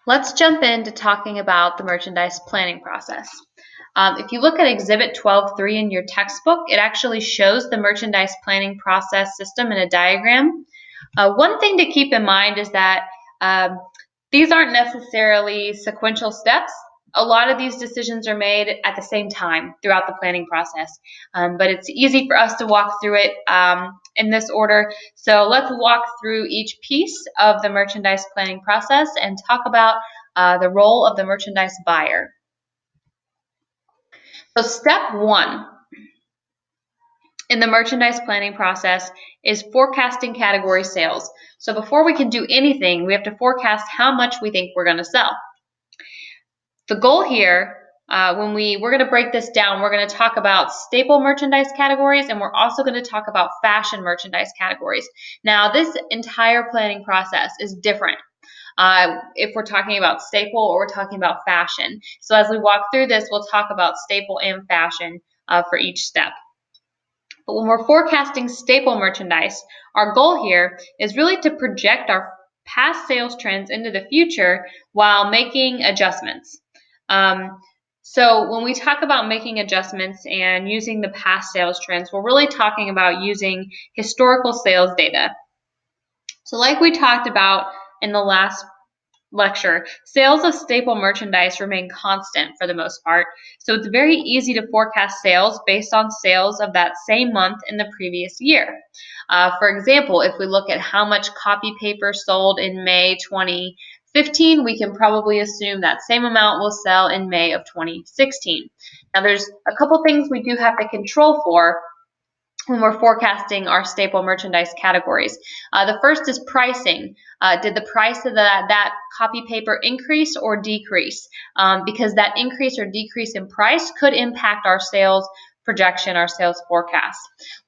Let's jump into talking about the merchandise planning process. If you look at Exhibit 12.3 in your textbook, it actually shows the merchandise planning process system in a diagram. One thing to keep in mind is that these aren't necessarily sequential steps. A lot of these decisions are made at the same time throughout the planning process, but it's easy for us to walk through it in this order. So let's walk through each piece of the merchandise planning process and talk about the role of the merchandise buyer. So step one in the merchandise planning process is forecasting category sales. So before we can do anything, we have to forecast how much we think we're going to sell. The goal here, we're going to break this down, we're going to talk about staple merchandise categories, and we're also going to talk about fashion merchandise categories. Now, this entire planning process is different if we're talking about staple or we're talking about fashion. So as we walk through this, we'll talk about staple and fashion for each step. But when we're forecasting staple merchandise, our goal here is really to project our past sales trends into the future while making adjustments. So when we talk about making adjustments and using the past sales trends, we're really talking about using historical sales data. So like we talked about in the last lecture, sales of staple merchandise remain constant for the most part, so it's very easy to forecast sales based on sales of that same month in the previous year. For example, if we look at how much copy paper sold in May 2015, we can probably assume that same amount will sell in May of 2016. Now there's a couple things we do have to control for when we're forecasting our staple merchandise categories. The first is pricing. Did the price of that copy paper increase or decrease? Because that increase or decrease in price could impact our sales projection, our sales forecast.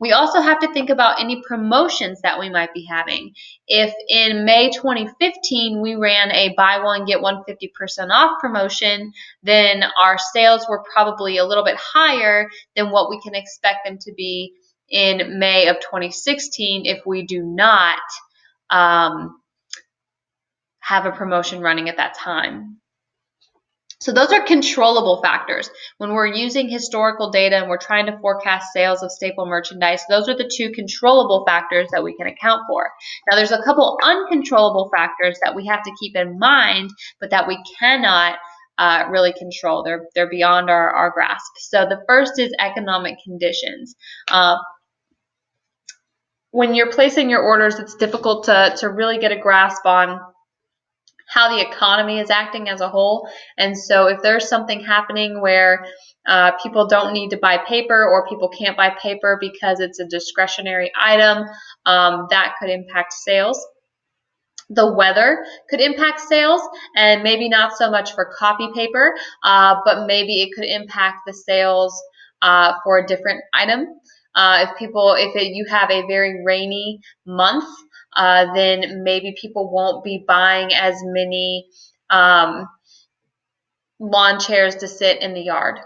We also have to think about any promotions that we might be having. If in May 2015 we ran a buy one get one 50% off promotion, then our sales were probably a little bit higher than what we can expect them to be in May of 2016 if we do not have a promotion running at that time. So those are controllable factors. When we're using historical data and we're trying to forecast sales of staple merchandise, those are the two controllable factors that we can account for. Now there's a couple uncontrollable factors that we have to keep in mind, but that we cannot really control. They're beyond our grasp. So the first is economic conditions. When you're placing your orders, it's difficult to really get a grasp on how the economy is acting as a whole. And so if there's something happening where people don't need to buy paper or people can't buy paper because it's a discretionary item, that could impact sales. The weather could impact sales, and maybe not so much for copy paper, but maybe it could impact the sales for a different item. If you have a very rainy month, then maybe people won't be buying as many lawn chairs to sit in the yard.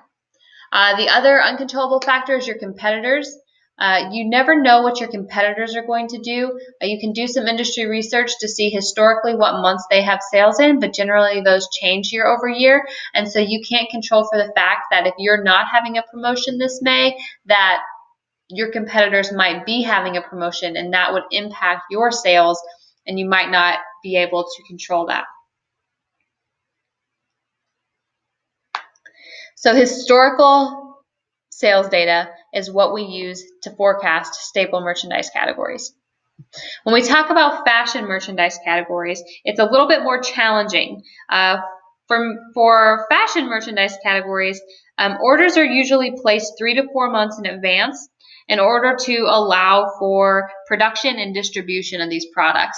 The other uncontrollable factor is your competitors. You never know what your competitors are going to do. You can do some industry research to see historically what months they have sales in, but generally those change year over year. And so you can't control for the fact that if you're not having a promotion this May, that your competitors might be having a promotion, and that would impact your sales, and you might not be able to control that. So historical sales data is what we use to forecast staple merchandise categories. When we talk about fashion merchandise categories, it's a little bit more challenging. For fashion merchandise categories, orders are usually placed 3 to 4 months in advance in order to allow for production and distribution of these products.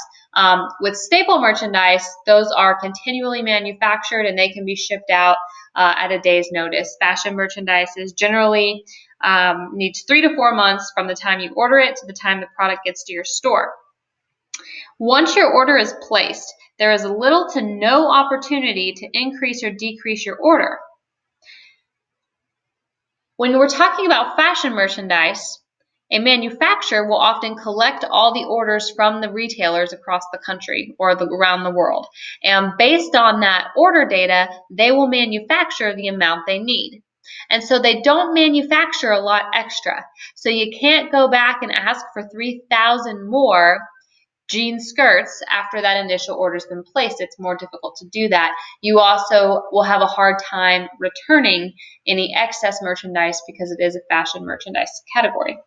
With staple merchandise, those are continually manufactured and they can be shipped out at a day's notice. Fashion merchandise is generally needs 3 to 4 months from the time you order it to the time the product gets to your store. Once your order is placed, there is little to no opportunity to increase or decrease your order. When we're talking about fashion merchandise, A manufacturer will often collect all the orders from the retailers across the country or around the world. And based on that order data, they will manufacture the amount they need. And so they don't manufacture a lot extra. So you can't go back and ask for 3,000 more jean skirts after that initial order's been placed. It's more difficult to do that. You also will have a hard time returning any excess merchandise because it is a fashion merchandise category.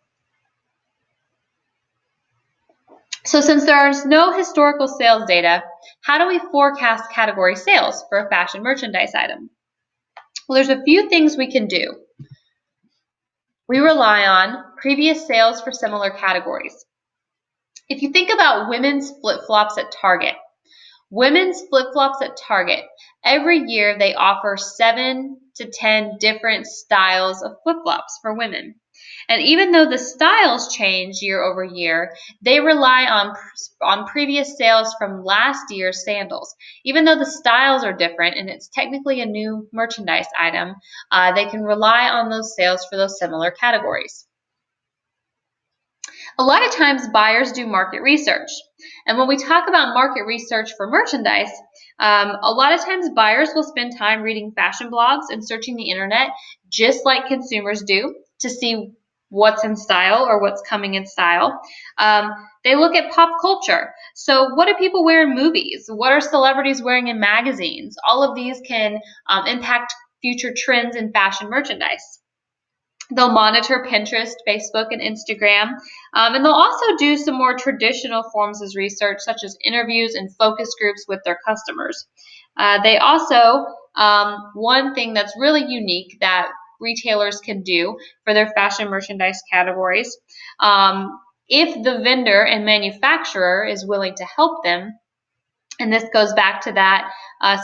So since there is no historical sales data, how do we forecast category sales for a fashion merchandise item? Well, there's a few things we can do. We rely on previous sales for similar categories. If you think about women's flip-flops at Target, every year they offer 7 to 10 different styles of flip-flops for women. And even though the styles change year over year, they rely on previous sales from last year's sandals. Even though the styles are different and it's technically a new merchandise item, they can rely on those sales for those similar categories. A lot of times buyers do market research. And when we talk about market research for merchandise, a lot of times buyers will spend time reading fashion blogs and searching the internet just like consumers do to see what's in style or what's coming in style. They look at pop culture. So what do people wear in movies? What are celebrities wearing in magazines? All of these can impact future trends in fashion merchandise. They'll monitor Pinterest, Facebook, and Instagram, and they'll also do some more traditional forms of research, such as interviews and focus groups with their customers. They also, one thing that's really unique that retailers can do for their fashion merchandise categories, if the vendor and manufacturer is willing to help them, and this goes back to that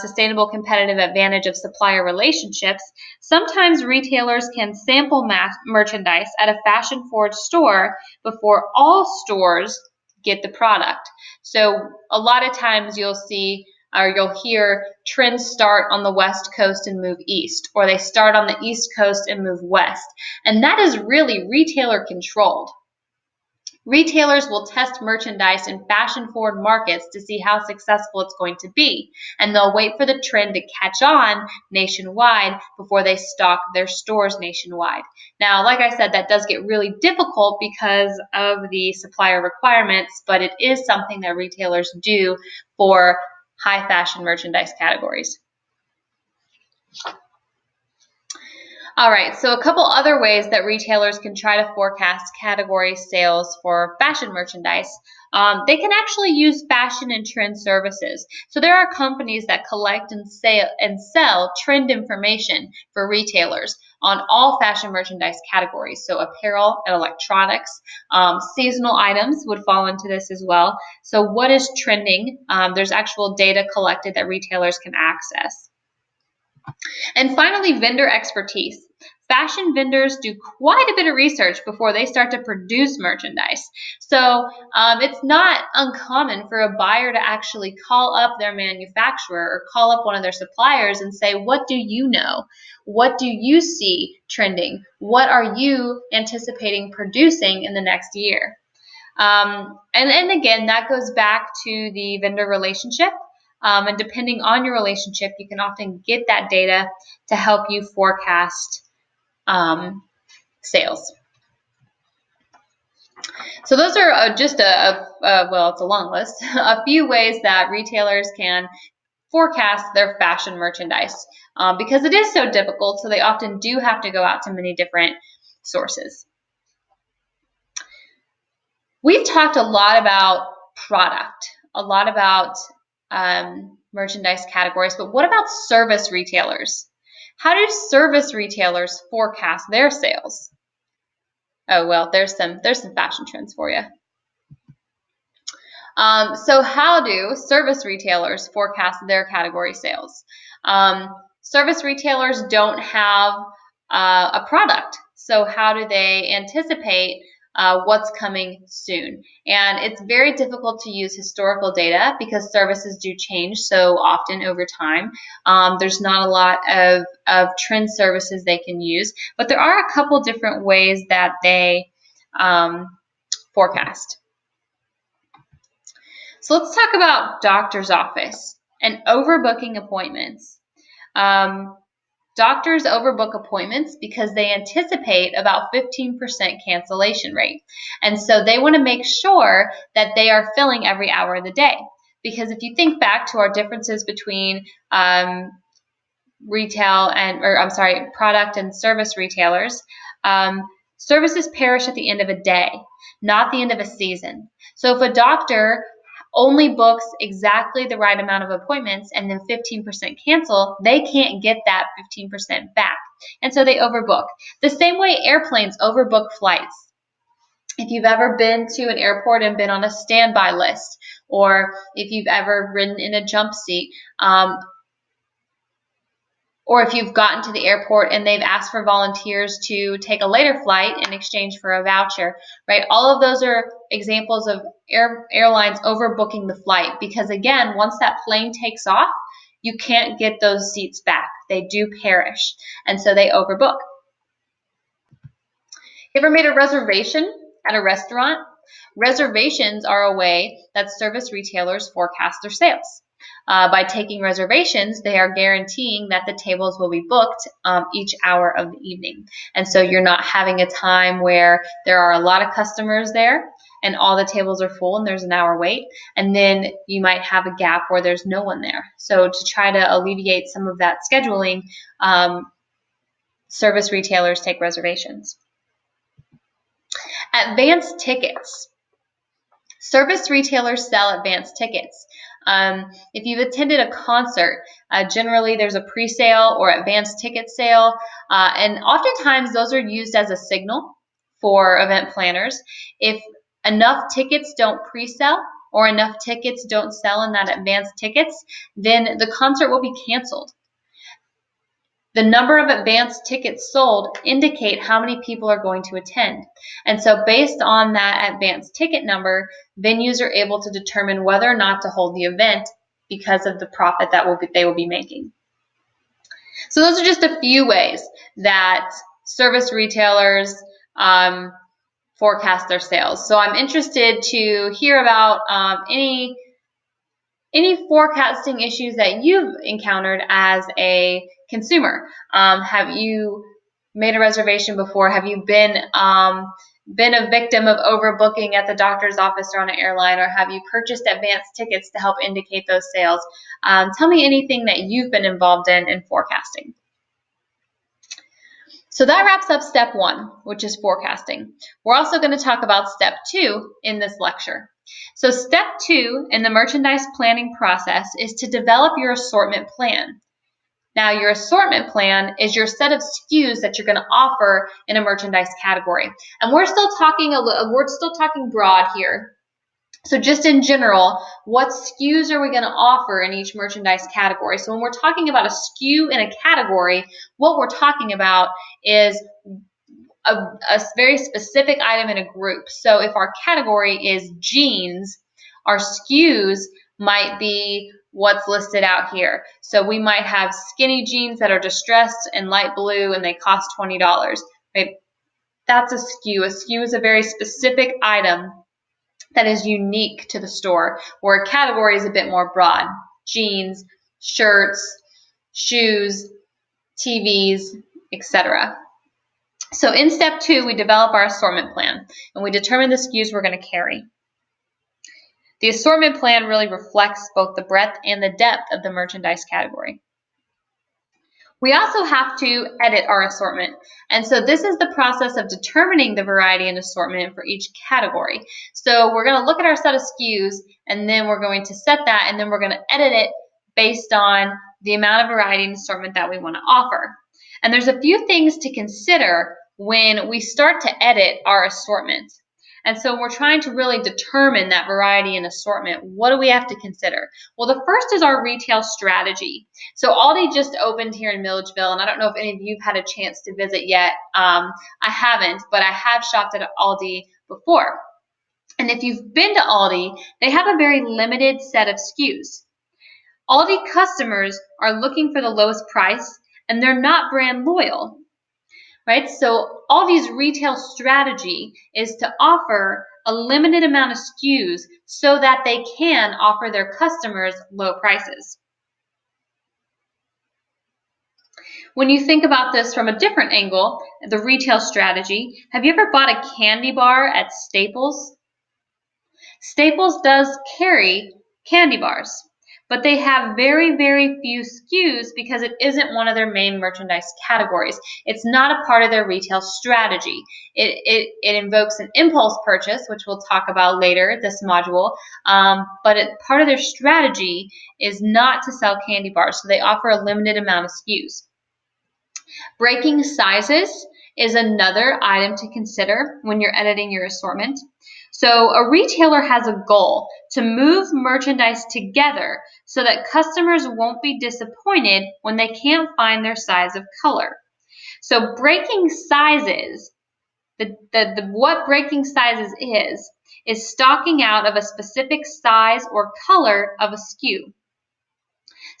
sustainable competitive advantage of supplier relationships, sometimes retailers can sample merchandise at a fashion-forward store before all stores get the product. So a lot of times you'll see or you'll hear trends start on the West Coast and move east, or they start on the East Coast and move west. And that is really retailer controlled. Retailers will test merchandise in fashion-forward markets to see how successful it's going to be, and they'll wait for the trend to catch on nationwide before they stock their stores nationwide. Now, like I said, that does get really difficult because of the supplier requirements, but it is something that retailers do for high fashion merchandise categories. All right, so a couple other ways that retailers can try to forecast category sales for fashion merchandise. They can actually use fashion and trend services. So there are companies that collect and sell trend information for retailers on all fashion merchandise categories. So apparel and electronics, seasonal items would fall into this as well. So what is trending? There's actual data collected that retailers can access. And finally, vendor expertise. Fashion vendors do quite a bit of research before they start to produce merchandise. So it's not uncommon for a buyer to actually call up their manufacturer or call up one of their suppliers and say, what do you know? What do you see trending? What are you anticipating producing in the next year? And again, that goes back to the vendor relationship. And depending on your relationship, you can often get that data to help you forecast sales. So those are just well, it's a long list, a few ways that retailers can forecast their fashion merchandise because it is so difficult, so they often do have to go out to many different sources. We've talked a lot about product, a lot about merchandise categories, but what about service retailers? How do service retailers forecast their sales? Oh, well, there's some fashion trends for you. So how do service retailers forecast their category sales? Service retailers don't have a product, so how do they anticipate what's coming soon? And it's very difficult to use historical data because services do change so often over time. There's not a lot of trend services they can use, but there are a couple different ways that they forecast. So let's talk about doctor's office and overbooking appointments. Doctors overbook appointments because they anticipate about 15% cancellation rate. And so they want to make sure that they are filling every hour of the day. Because if you think back to our differences between product and service retailers, services perish at the end of a day, not the end of a season. So if a doctor only books exactly the right amount of appointments and then 15% cancel, they can't get that 15% back. And so they overbook. The same way airplanes overbook flights. If you've ever been to an airport and been on a standby list, or if you've ever ridden in a jump seat, or if you've gotten to the airport and they've asked for volunteers to take a later flight in exchange for a voucher, right? All of those are examples of airlines overbooking the flight because, again, once that plane takes off, you can't get those seats back. They do perish, and so they overbook. You ever made a reservation at a restaurant? Reservations are a way that service retailers forecast their sales. By taking reservations, they are guaranteeing that the tables will be booked each hour of the evening. And so you're not having a time where there are a lot of customers there and all the tables are full and there's an hour wait. And then you might have a gap where there's no one there. So to try to alleviate some of that scheduling, service retailers take reservations. Advanced tickets. Service retailers sell advanced tickets. If you've attended a concert, generally there's a pre-sale or advanced ticket sale, and oftentimes those are used as a signal for event planners. If enough tickets don't pre-sell or enough tickets don't sell in that advanced tickets, then the concert will be canceled. The number of advanced tickets sold indicate how many people are going to attend. And so based on that advanced ticket number, venues are able to determine whether or not to hold the event because of the profit that they will be making. So those are just a few ways that service retailers forecast their sales. So I'm interested to hear about any forecasting issues that you've encountered as a consumer. Have you made a reservation before? Have you been a victim of overbooking at the doctor's office or on an airline, or have you purchased advanced tickets to help indicate those sales? Tell me anything that you've been involved in forecasting. So that wraps up step 1, which is forecasting. We're also going to talk about step 2 in this lecture. So step 2 in the merchandise planning process is to develop your assortment plan. Now, your assortment plan is your set of SKUs that you're going to offer in a merchandise category. And we're still talking broad here. So just in general, what SKUs are we going to offer in each merchandise category? So when we're talking about a SKU in a category, what we're talking about is a very specific item in a group. So if our category is jeans, our SKUs might be what's listed out here. So we might have skinny jeans that are distressed in light blue and they cost $20. Right? That's a SKU. A SKU is a very specific item that is unique to the store, where a category is a bit more broad. Jeans, shirts, shoes, TVs, etc. So in step 2, we develop our assortment plan and we determine the SKUs we're going to carry. The assortment plan really reflects both the breadth and the depth of the merchandise category. We also have to edit our assortment. And so this is the process of determining the variety and assortment for each category. So we're going to look at our set of SKUs and then we're going to set that and then we're going to edit it based on the amount of variety and assortment that we want to offer. And there's a few things to consider when we start to edit our assortment. And so we're trying to really determine that variety and assortment. What do we have to consider? Well, the first is our retail strategy. So Aldi just opened here in Milledgeville, and I don't know if any of you have had a chance to visit yet. I haven't, but I have shopped at Aldi before. And if you've been to Aldi, they have a very limited set of SKUs. Aldi customers are looking for the lowest price, and they're not brand loyal. right? So all these retail strategy is to offer a limited amount of SKUs so that they can offer their customers low prices. When you think about this from a different angle, the retail strategy, have you ever bought a candy bar at Staples? Staples does carry candy bars, but they have very, very few SKUs because it isn't one of their main merchandise categories. It's not a part of their retail strategy. It invokes an impulse purchase, which we'll talk about later this module, but part of their strategy is not to sell candy bars, so they offer a limited amount of SKUs. Breaking sizes is another item to consider when you're editing your assortment. So a retailer has a goal to move merchandise together so that customers won't be disappointed when they can't find their size of color. So breaking sizes, what breaking sizes is stocking out of a specific size or color of a SKU.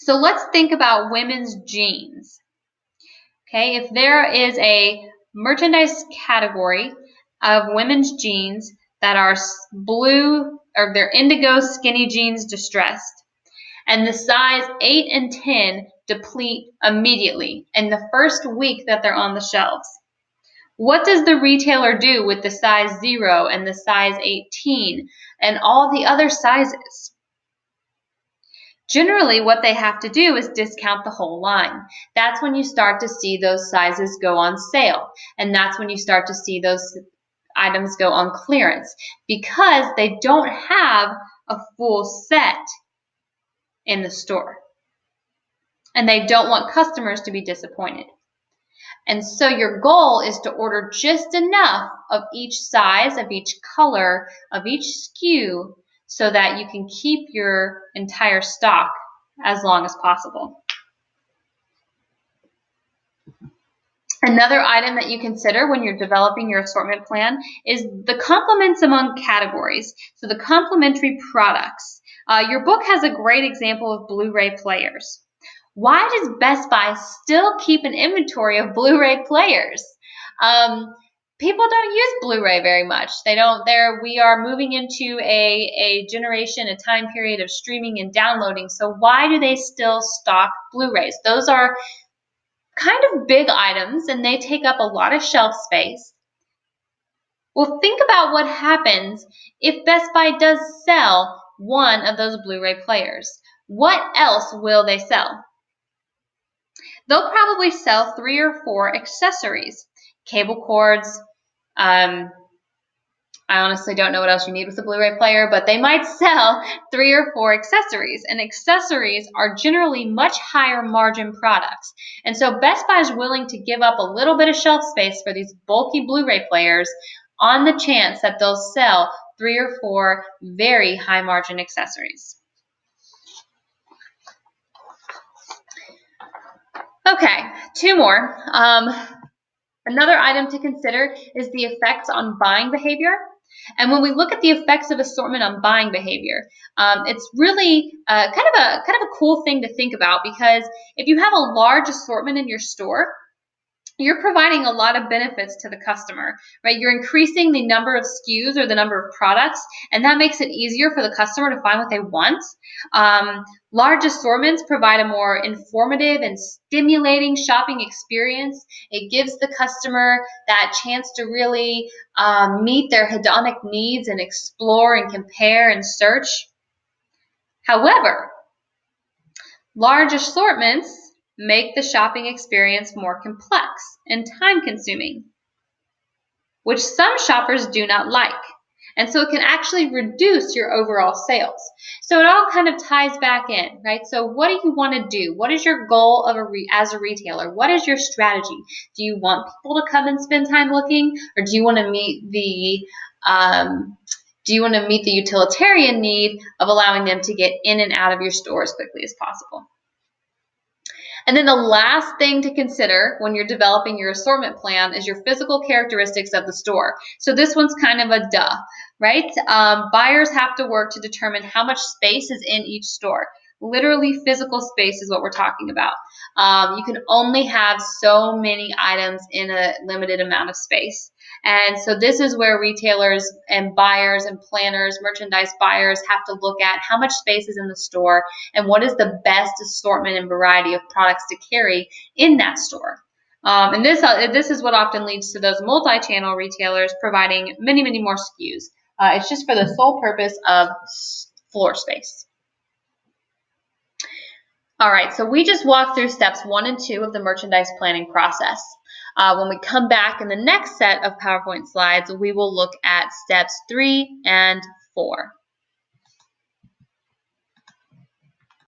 So let's think about women's jeans. Okay, if there is a merchandise category of women's jeans that are blue or they're indigo skinny jeans distressed, and the size 8 and 10 deplete immediately in the first week that they're on the shelves, what does the retailer do with the size 0 and the size 18 and all the other sizes? Generally, what they have to do is discount the whole line. That's when you start to see those sizes go on sale. And that's when you start to see those items go on clearance because they don't have a full set in the store. And they don't want customers to be disappointed. And so your goal is to order just enough of each size, of each color, of each SKU so that you can keep your entire stock as long as possible. Another item that you consider when you're developing your assortment plan is the complements among categories. So the complementary products. Your book has a great example of Blu-ray players. Why does Best Buy still keep an inventory of Blu-ray players? People don't use Blu-ray very much. We are moving into a generation, a time period of streaming and downloading. So why do they still stock Blu-rays? Those are kind of big items and they take up a lot of shelf space. Well, think about what happens if Best Buy does sell one of those Blu-ray players. What else will they sell? They'll probably sell 3 or 4 accessories. Cable cords. I honestly don't know what else you need with a Blu-ray player, but they might sell 3 or 4 accessories. And accessories are generally much higher margin products. And so Best Buy is willing to give up a little bit of shelf space for these bulky Blu-ray players on the chance that they'll sell 3 or 4 very high margin accessories. Okay, 2 more. Another item to consider is the effects on buying behavior. And when we look at the effects of assortment on buying behavior, it's really kind of a cool thing to think about because if you have a large assortment in your store, you're providing a lot of benefits to the customer, right? You're increasing the number of SKUs or the number of products, and that makes it easier for the customer to find what they want. Large assortments provide a more informative and stimulating shopping experience. It gives the customer that chance to really meet their hedonic needs and explore and compare and search. However, large assortments make the shopping experience more complex and time-consuming, which some shoppers do not like. And so it can actually reduce your overall sales. So it all kind of ties back in, right? So what do you want to do? What is your goal as a retailer? What is your strategy? Do you want people to come and spend time looking, or do you want to meet the utilitarian need of allowing them to get in and out of your store as quickly as possible? And then the last thing to consider when you're developing your assortment plan is your physical characteristics of the store. So this one's kind of a duh, right? Buyers have to work to determine how much space is in each store. Literally physical space is what we're talking about. You can only have so many items in a limited amount of space. And so this is where retailers and buyers and planners, merchandise buyers have to look at how much space is in the store and what is the best assortment and variety of products to carry in that store. And this is what often leads to those multi-channel retailers providing many, many more SKUs. It's just for the sole purpose of floor space. All right, so we just walked through steps 1 and 2 of the merchandise planning process. When we come back in the next set of PowerPoint slides, we will look at steps 3 and 4.